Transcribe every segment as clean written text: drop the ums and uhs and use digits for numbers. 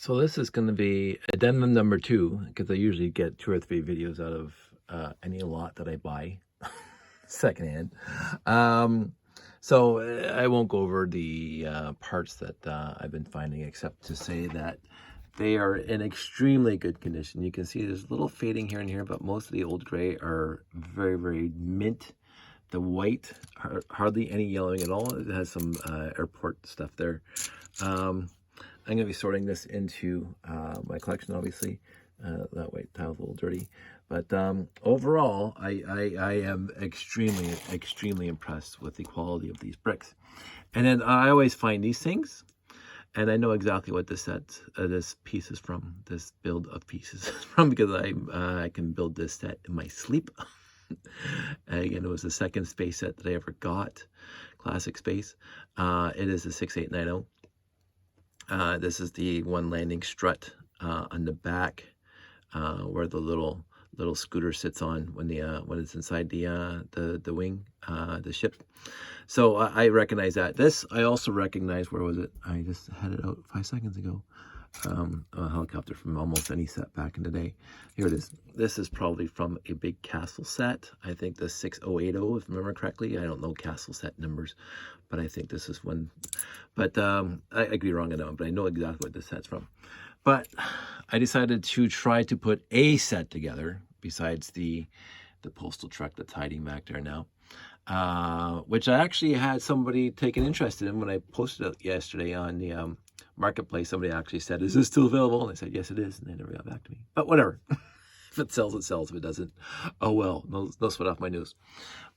So this is going to be addendum number 2, because I usually get 2 or 3 videos out of any lot that I buy secondhand. So I won't go over the parts that I've been finding, except to say that they are in extremely good condition. You can see there's a little fading here and here, but most of the old gray are very, very mint. The white, hardly any yellowing at all. It has some airport stuff there. I'm going to be sorting this into my collection, obviously. That white tile's a little dirty. But overall, I am extremely impressed with the quality of these bricks. And then I always find these things, and I know exactly what this set, this piece is from, this build of pieces is from, because I can build this set in my sleep. Again, it was the second space set that I ever got, classic space. It is a 6890. This is the one landing strut on the back, where the little scooter sits on when it's inside the wing, the ship. So I recognize that. This I also recognize. Where was it? I just had it out 5 seconds ago. A helicopter from almost any set back in the day. Here it is. This is probably from a big castle set. I think the 6080, if I remember correctly. I don't know castle set numbers, but I think this is one. But I could be wrong on that one, but I know exactly what this set's from. But I decided to try to put a set together besides the postal truck that's hiding back there now, which I actually had somebody take an interest in when I posted it yesterday on the marketplace. Somebody actually said, "Is this still available?" And I said, "Yes, it is." And they never got back to me. But whatever. If it sells, it sells. If it doesn't, oh well. No sweat off my news.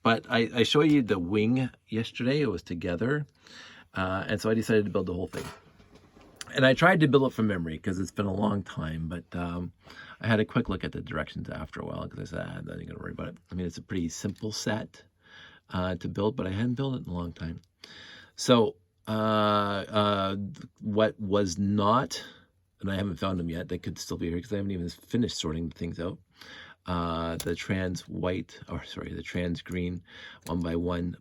But I showed you the wing yesterday. It was together. And so I decided to build the whole thing. And I tried to build it from memory because it's been a long time. But I had a quick look at the directions after a while, because I said, I'm not going to worry about it. I mean, it's a pretty simple set to build, but I hadn't built it in a long time. So what was not, and I haven't found them yet, they could still be here because I haven't even finished sorting things out, the trans green 1x1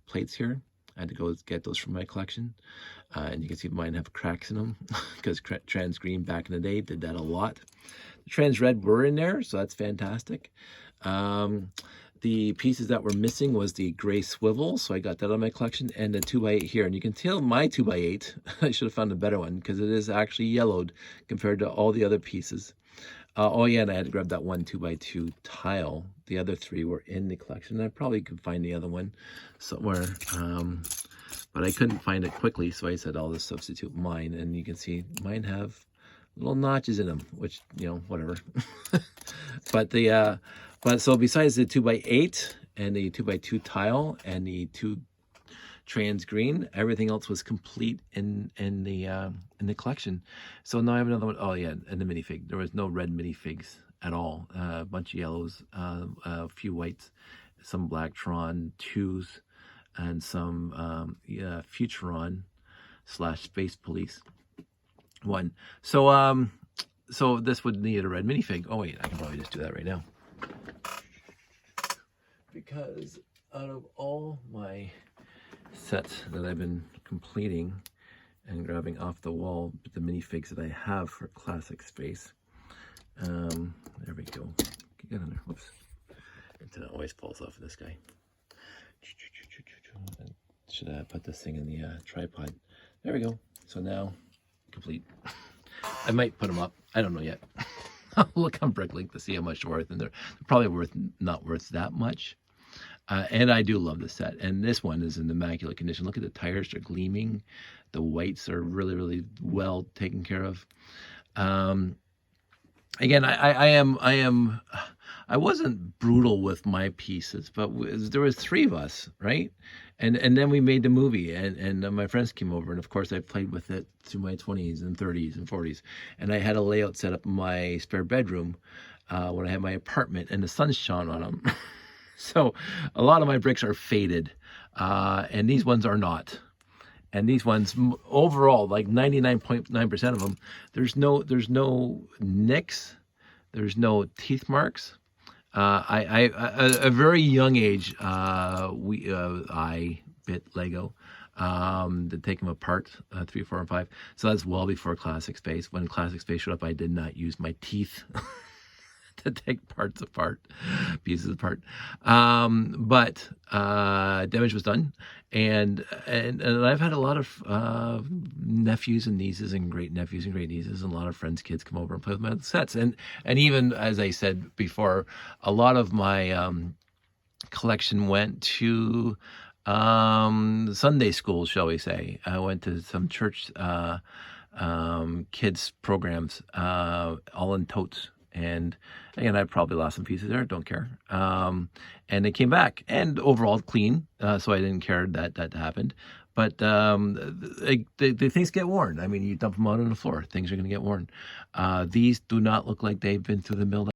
plates here. I had to go get those from my collection, and you can see mine have cracks in them because trans green back in the day did that a lot. The trans red were in there, so that's fantastic. The pieces that were missing was the gray swivel, so I got that on my collection, and the 2x8 here. And you can tell my 2x8, I should have found a better one, because it is actually yellowed compared to all the other pieces. Oh yeah, and I had to grab that one 2x2 tile. The other 3 were in the collection. I probably could find the other one somewhere, but I couldn't find it quickly, so I said I'll just substitute mine. And you can see mine have little notches in them, which, you know, whatever. But so besides the 2x8 and the 2x2 tile and the 2 trans green, everything else was complete in the collection. So now I have another one. Oh yeah, and the minifig. There was no red minifigs at all. A bunch of yellows, a few whites, some Blacktron 2s, and some Futuron / Space Police 1. So so this would need a red minifig. Oh wait, I can probably just do that right now. Because out of all my sets that I've been completing and grabbing off the wall, the minifigs that I have for classic space, there we go. Get in there. Whoops. It always falls off of this guy. Should I put this thing in the tripod? There we go. So now, complete. I might put them up. I don't know yet. I'll look on Bricklink to see how much they're worth, and they're probably not worth that much. And I do love this set, and this one is in immaculate condition. Look at the tires; they're gleaming. The whites are really well taken care of. Again, I wasn't brutal with my pieces, but there was 3 of us, right? And then we made the movie, and my friends came over, and of course I played with it through my 20s and 30s and 40s, and I had a layout set up in my spare bedroom when I had my apartment, and the sun shone on them. So a lot of my bricks are faded, and these ones are not. And these ones, overall, like 99.9% of them, there's no nicks, there's no teeth marks. At a very young age, I bit Lego. to take them apart, 3, 4, and 5. So that's well before Classic Space. When Classic Space showed up, I did not use my teeth to take parts apart, pieces apart. But damage was done, and I've had a lot of nephews and nieces and great nephews and great nieces, and a lot of friends' kids come over and play with my sets, and even as I said before, a lot of my collection went to Sunday school, shall we say. I went to some church kids programs, all in totes. And again, I probably lost some pieces there, don't care. And they came back, and overall clean, so I didn't care that happened. But the things get worn. I mean, you dump them out on the floor, things are going to get worn. These do not look like they've been through the mill.